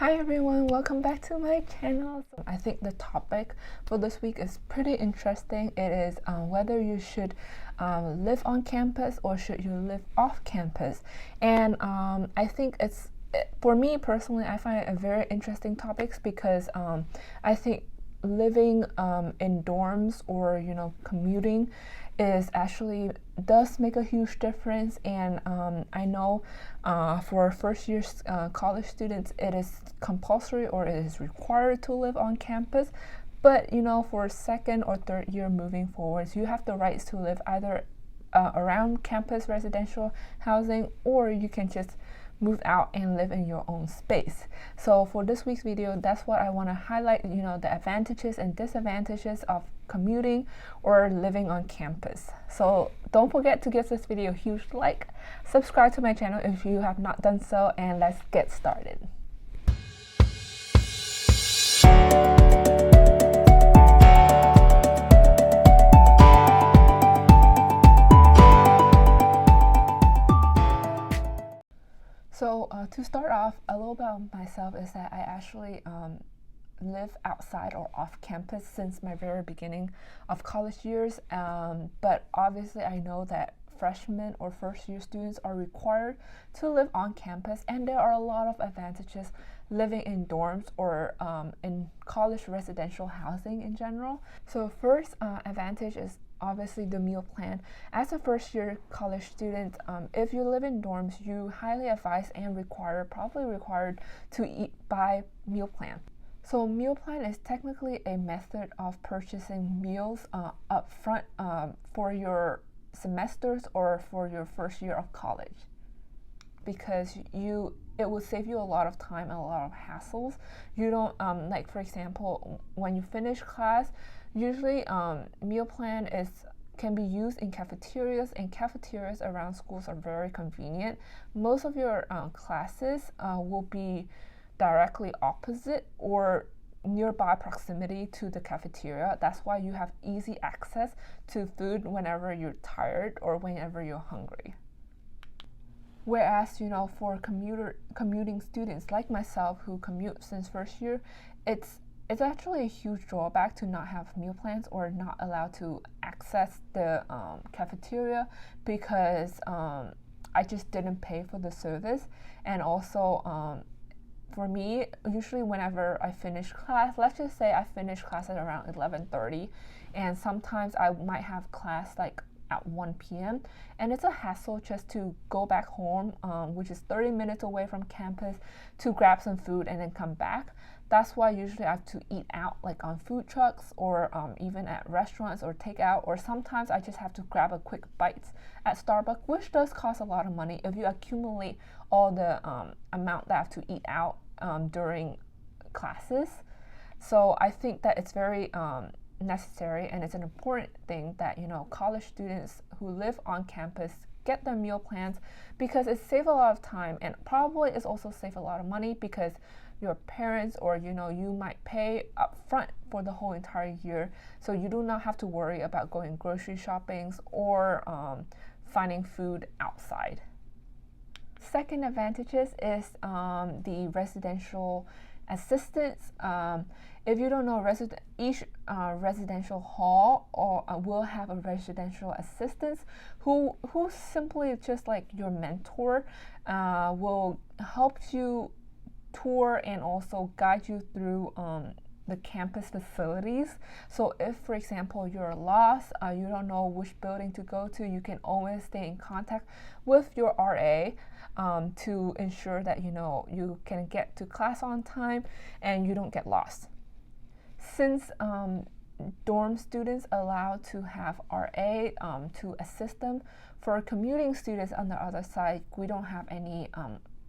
Hi everyone, welcome back to my channel. So I think the topic for this week is pretty interesting. It is whether you should live on campus or should you live off campus. And I think for me personally, I find it a very interesting topic because I think living in dorms or commuting is actually does make a huge difference. And I know for first year college students it is compulsory or it is required to live on campus, but for second or third year moving forwards, you have the rights to live either around campus residential housing, or you can just move out and live in your own space. So for this week's video, that's what I want to highlight, the advantages and disadvantages of commuting or living on campus. So don't forget to give this video a huge like, subscribe to my channel if you have not done so, and let's get started. So to start off, a little bit about myself is that I actually live outside or off campus since my very beginning of college years. But obviously I know that freshmen or first year students are required to live on campus, and there are a lot of advantages living in dorms or in college residential housing in general. So first advantage is obviously the meal plan. As a first year college student, if you live in dorms, you highly advise and probably required to buy meal plan. So meal plan is technically a method of purchasing meals up front for your semesters or for your first year of college, because it will save you a lot of time and a lot of hassles. You don't like, for example, when you finish class, usually meal plan can be used in cafeterias, and cafeterias around schools are very convenient. Most of your classes will be directly opposite or nearby proximity to the cafeteria. That's why you have easy access to food whenever you're tired or whenever you're hungry. Whereas, for commuting students like myself who commute since first year, it's actually a huge drawback to not have meal plans or not allowed to access the cafeteria, because I just didn't pay for the service. And also for me, usually whenever I finish class, let's just say I finish class at around 11:30, and sometimes I might have class like at 1 p.m. and it's a hassle just to go back home, which is 30 minutes away from campus, to grab some food and then come back. That's why usually I have to eat out, like on food trucks or even at restaurants or takeout, or sometimes I just have to grab a quick bites at Starbucks, which does cost a lot of money if you accumulate all the amount that I have to eat out during classes. So I think that it's very necessary, and it's an important thing that college students who live on campus get their meal plans, because it saves a lot of time, and probably it's also save a lot of money, because your parents or you might pay up front for the whole entire year, so you do not have to worry about going grocery shopping or finding food outside. Second advantages is the residential assistance. If you don't know, each residential hall will have a residential assistant who simply just like your mentor, will help you tour and also guide you through the campus facilities. So if, for example, you're lost, you don't know which building to go to, you can always stay in contact with your RA to ensure that you can get to class on time and you don't get lost. Since dorm students allowed to have RA to assist them, for commuting students on the other side, we don't have any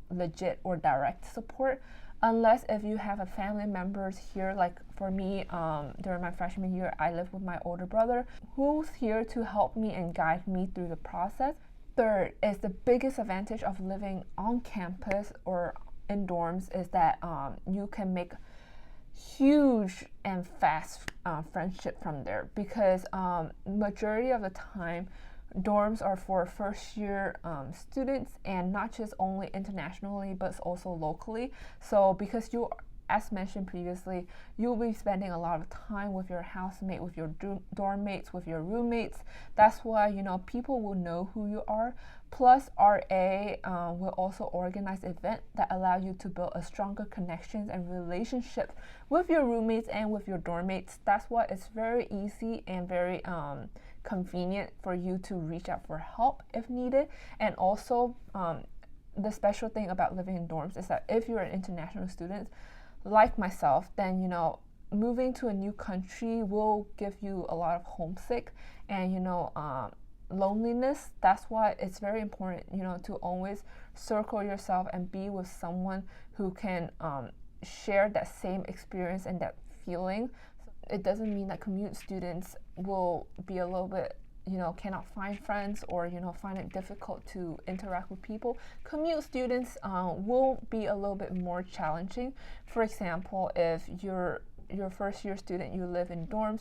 legit or direct support, unless if you have a family members here. Like for me, during my freshman year, I lived with my older brother, who's here to help me and guide me through the process. Third is the biggest advantage of living on campus or in dorms is that you can make huge and fast friendship from there, because majority of the time dorms are for first year students, and not just only internationally but also locally. So because you, as mentioned previously, you'll be spending a lot of time with your housemate, with your dorm mates, with your roommates. That's why, people will know who you are. Plus, RA will also organize events that allow you to build a stronger connections and relationship with your roommates and with your dorm mates. That's why it's very easy and very convenient for you to reach out for help if needed. And also, the special thing about living in dorms is that if you're an international student, like myself, then moving to a new country will give you a lot of homesick and loneliness. That's why it's very important to always circle yourself and be with someone who can share that same experience and that feeling. It doesn't mean that commute students will be a little bit cannot find friends or find it difficult to interact with people. Commute students will be a little bit more challenging. For example, if you're your first year student, you live in dorms,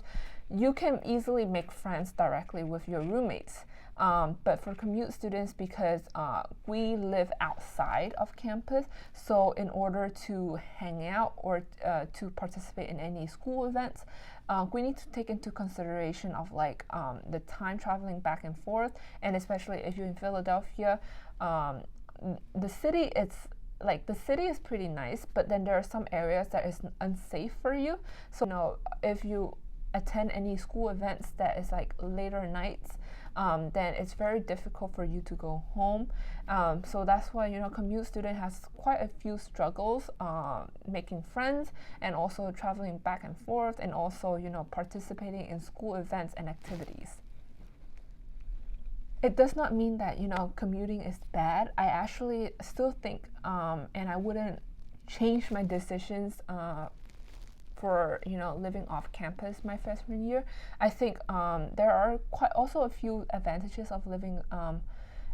you can easily make friends directly with your roommates. But for commute students, because we live outside of campus, so in order to hang out or to participate in any school events, we need to take into consideration of the time traveling back and forth, and especially if you're in Philadelphia, the city is pretty nice, but then there are some areas that is unsafe for you. So if you attend any school events that is later nights, then it's very difficult for you to go home. So that's why commute student has quite a few struggles making friends and also traveling back and forth, and also participating in school events and activities. It does not mean that commuting is bad. I actually still think and I wouldn't change my decisions for living off campus my freshman year. I think there are also a few advantages of living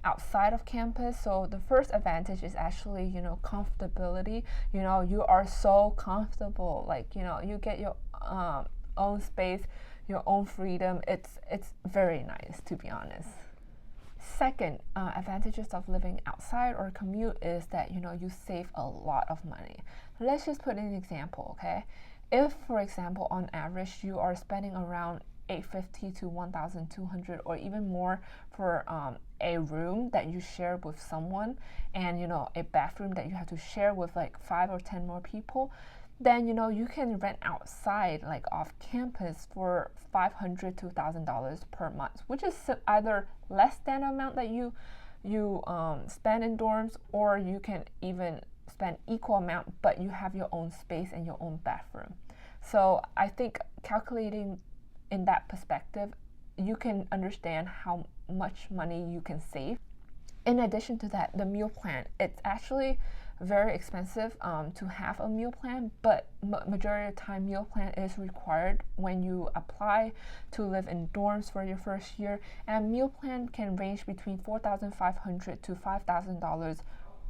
outside of campus. So the first advantage is actually comfortability. You are so comfortable, you get your own space, your own freedom. It's very nice, to be honest. Second, advantages of living outside or commute is that you save a lot of money. Let's just put an example, okay? If, for example, on average you are spending around $850 to $1,200 or even more for a room that you share with someone, and a bathroom that you have to share with 5 or 10 more people, then you can rent outside off campus for $500 to $1,000 per month, which is either less than the amount that you spend in dorms, or you can even spend equal amount, but you have your own space and your own bathroom. So I think calculating in that perspective, you can understand how much money you can save. In addition to that, the meal plan, it's actually very expensive to have a meal plan, but majority of the time meal plan is required when you apply to live in dorms for your first year, and meal plan can range between $4,500 to $5,000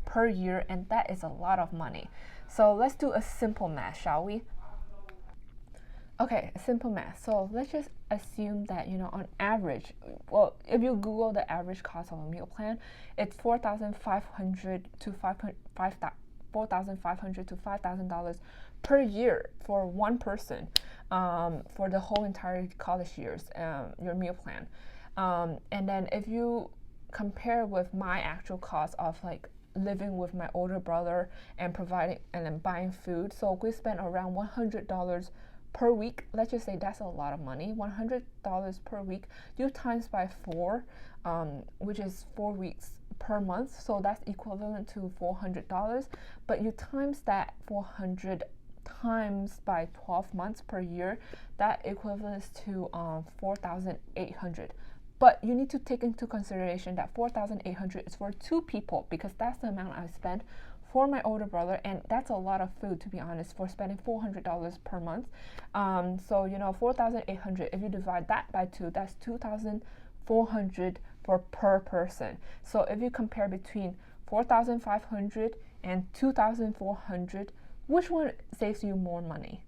per year, and that is a lot of money. So let's do a simple math, shall we? Okay, simple math. So let's just assume that on average, well, if you Google the average cost of a meal plan, it's $4,500 to $5,000 per year for one person for the whole entire college years, your meal plan. And then if you compare with my actual cost of living with my older brother and providing and then buying food, so we spent around $100 per week. Let's just say that's a lot of money. $100 per week, you times by 4, which is 4 weeks per month, so that's equivalent to $400. But you times that 400 times by 12 months per year, that equivalents to 4,800. But you need to take into consideration that 4,800 is for 2 people, because that's the amount I spent for my older brother, and that's a lot of food, to be honest, for spending $400 per month. So 4,800, if you divide that by 2, that's 2,400 for per person. So if you compare between 4,500 and 2,400, which one saves you more money?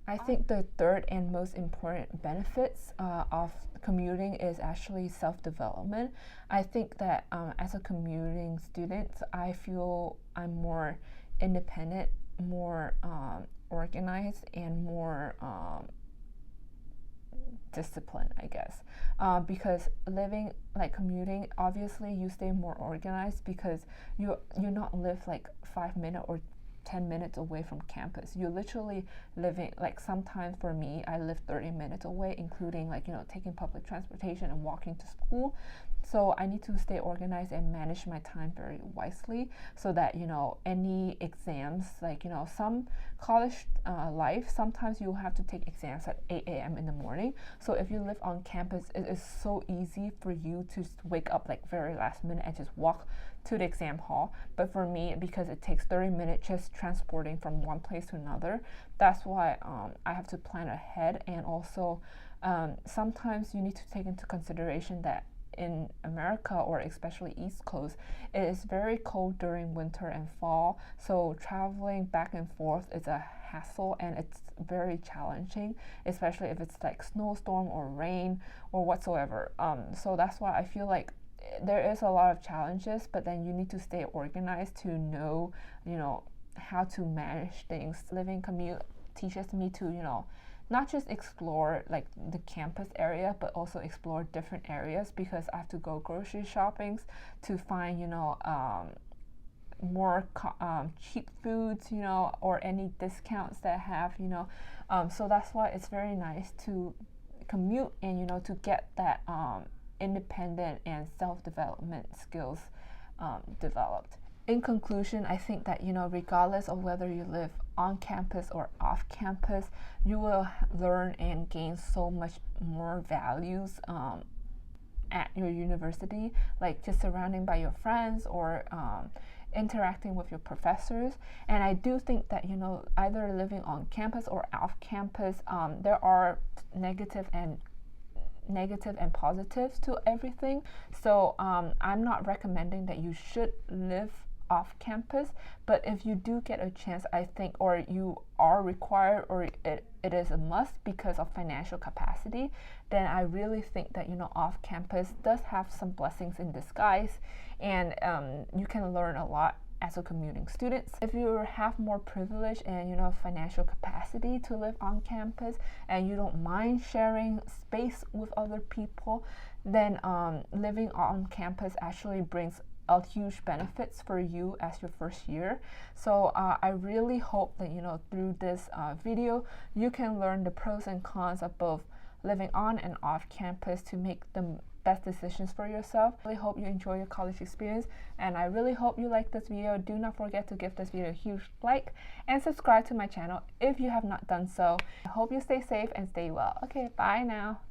I think the third and most important benefits of commuting is actually self-development. I think that as a commuting student, I feel I'm more independent, more organized, and more discipline, I guess, because living like commuting, obviously you stay more organized because you not live like 5 minutes or 10 minutes away from campus. You're literally living, like sometimes for me, I live 30 minutes away, including like, taking public transportation and walking to school. So I need to stay organized and manage my time very wisely so that, any exams, like, some college life, sometimes you'll have to take exams at 8 a.m. in the morning. So if you live on campus, it is so easy for you to wake up like very last minute and just walk to the exam hall. But for me, because it takes 30 minutes just transporting from one place to another, that's why I have to plan ahead. And also sometimes you need to take into consideration that in America, or especially East Coast, it is very cold during winter and fall. So traveling back and forth is a hassle and it's very challenging, especially if it's like snowstorm or rain or whatsoever. So that's why I feel like there is a lot of challenges, but then you need to stay organized to know, how to manage things. Living commute teaches me to, not just explore like the campus area, but also explore different areas, because I have to go grocery shopping to find, more cheap foods, or any discounts that have, so that's why it's very nice to commute and, to get that independent and self-development skills developed. In conclusion, I think that, regardless of whether you live on campus or off campus, you will learn and gain so much more values at your university, like just surrounding by your friends or interacting with your professors. And I do think that, either living on campus or off campus, there are negative and positives to everything. So I'm not recommending that you should live off campus, but if you do get a chance, I think, or you are required, or it is a must because of financial capacity, then I really think that, off campus does have some blessings in disguise, and you can learn a lot as a commuting student. If you have more privilege and financial capacity to live on campus, and you don't mind sharing space with other people, then living on campus actually brings huge benefits for you as your first year. So I really hope that through this video you can learn the pros and cons of both living on and off campus to make the best decisions for yourself. I really hope you enjoy your college experience, and I really hope you like this video. Do not forget to give this video a huge like and subscribe to my channel if you have not done so. I hope you stay safe and stay well. Okay, bye now.